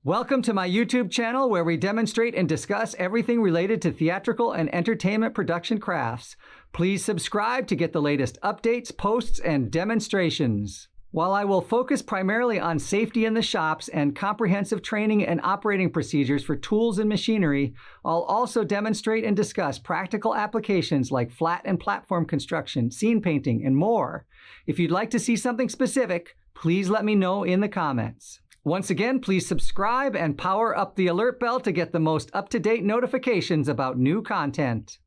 Welcome to my YouTube channel where we demonstrate and discuss everything related to theatrical and entertainment production crafts. Please subscribe to get the latest updates, posts, and demonstrations. While I will focus primarily on safety in the shops and comprehensive training and operating procedures for tools and machinery, I'll also demonstrate and discuss practical applications like flat and platform construction, scene painting, and more. If you'd like to see something specific, please let me know in the comments. Once again, please subscribe and power up the alert bell to get the most up-to-date notifications about new content.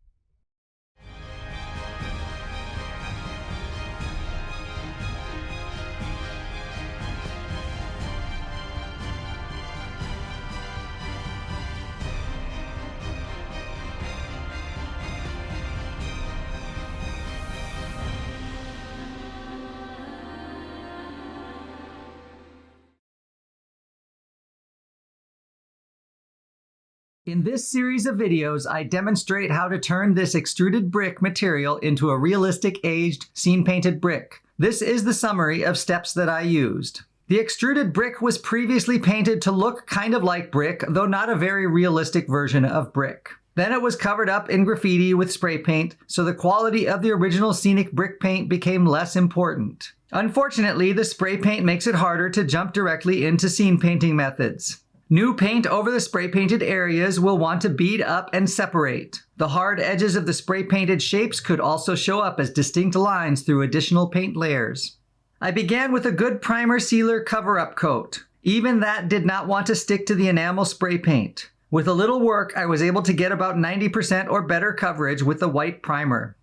In this series of videos, I demonstrate how to turn this extruded brick material into a realistic aged scene-painted brick. This is the summary of steps that I used. The extruded brick was previously painted to look kind of like brick, though not a very realistic version of brick. Then it was covered up in graffiti with spray paint, so the quality of the original scenic brick paint became less important. Unfortunately, the spray paint makes it harder to jump directly into scene painting methods. New paint over the spray painted areas will want to bead up and separate. The hard edges of the spray painted shapes could also show up as distinct lines through additional paint layers. I began with a good primer sealer cover-up coat. Even that did not want to stick to the enamel spray paint. With a little work, I was able to get about 90% or better coverage with the white primer.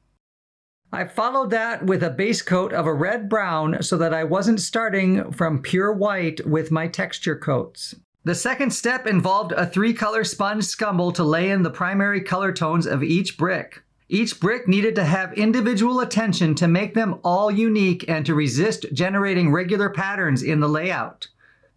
I followed that with a base coat of a red-brown so that I wasn't starting from pure white with my texture coats. The second step involved a 3-color sponge scumble to lay in the primary color tones of each brick. Each brick needed to have individual attention to make them all unique and to resist generating regular patterns in the layout.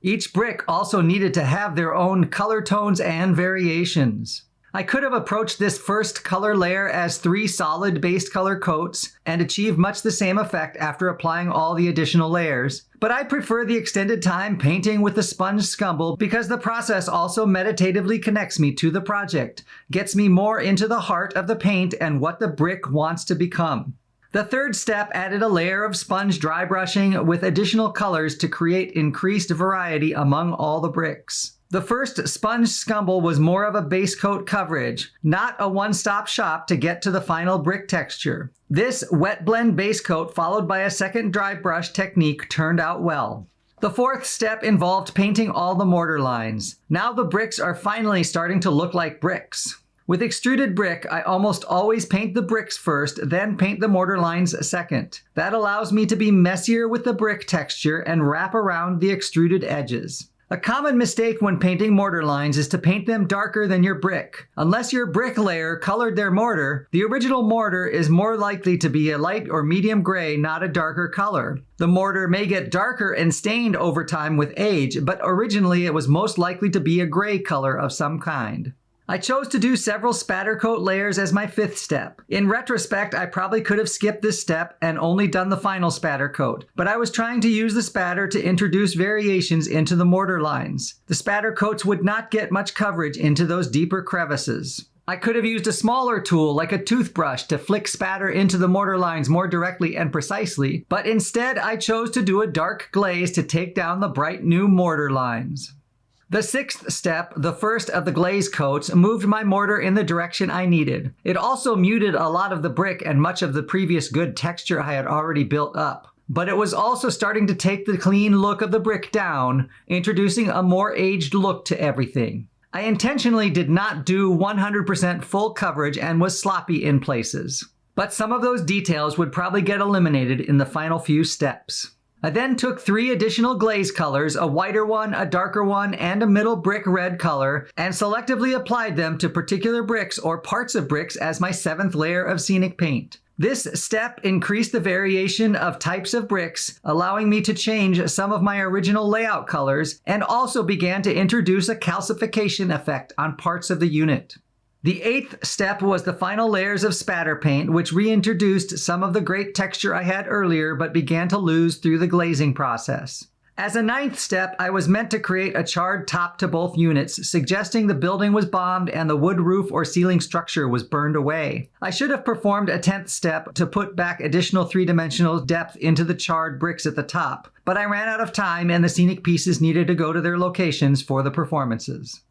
Each brick also needed to have their own color tones and variations. I could have approached this first color layer as 3 solid base color coats and achieved much the same effect after applying all the additional layers, but I prefer the extended time painting with the sponge scumble because the process also meditatively connects me to the project, gets me more into the heart of the paint and what the brick wants to become. The third step added a layer of sponge dry brushing with additional colors to create increased variety among all the bricks. The first sponge scumble was more of a base coat coverage, not a one-stop shop to get to the final brick texture. This wet blend base coat followed by a second dry brush technique turned out well. The fourth step involved painting all the mortar lines. Now the bricks are finally starting to look like bricks. With extruded brick, I almost always paint the bricks first, then paint the mortar lines second. That allows me to be messier with the brick texture and wrap around the extruded edges. A common mistake when painting mortar lines is to paint them darker than your brick. Unless your brick layer colored their mortar, the original mortar is more likely to be a light or medium gray, not a darker color. The mortar may get darker and stained over time with age, but originally it was most likely to be a gray color of some kind. I chose to do several spatter coat layers as my 5th step. In retrospect, I probably could have skipped this step and only done the final spatter coat, but I was trying to use the spatter to introduce variations into the mortar lines. The spatter coats would not get much coverage into those deeper crevices. I could have used a smaller tool like a toothbrush to flick spatter into the mortar lines more directly and precisely, but instead I chose to do a dark glaze to take down the bright new mortar lines. The 6th step, the first of the glaze coats, moved my mortar in the direction I needed. It also muted a lot of the brick and much of the previous good texture I had already built up. But it was also starting to take the clean look of the brick down, introducing a more aged look to everything. I intentionally did not do 100% full coverage and was sloppy in places. But some of those details would probably get eliminated in the final few steps. I then took 3 additional glaze colors, a whiter one, a darker one, and a middle brick red color, and selectively applied them to particular bricks or parts of bricks as my 7th layer of scenic paint. This step increased the variation of types of bricks, allowing me to change some of my original layout colors, and also began to introduce a calcification effect on parts of the unit. The 8th step was the final layers of spatter paint, which reintroduced some of the great texture I had earlier but began to lose through the glazing process. As a 9th step, I was meant to create a charred top to both units, suggesting the building was bombed and the wood roof or ceiling structure was burned away. I should have performed a 10th step to put back additional 3-dimensional depth into the charred bricks at the top, but I ran out of time and the scenic pieces needed to go to their locations for the performances.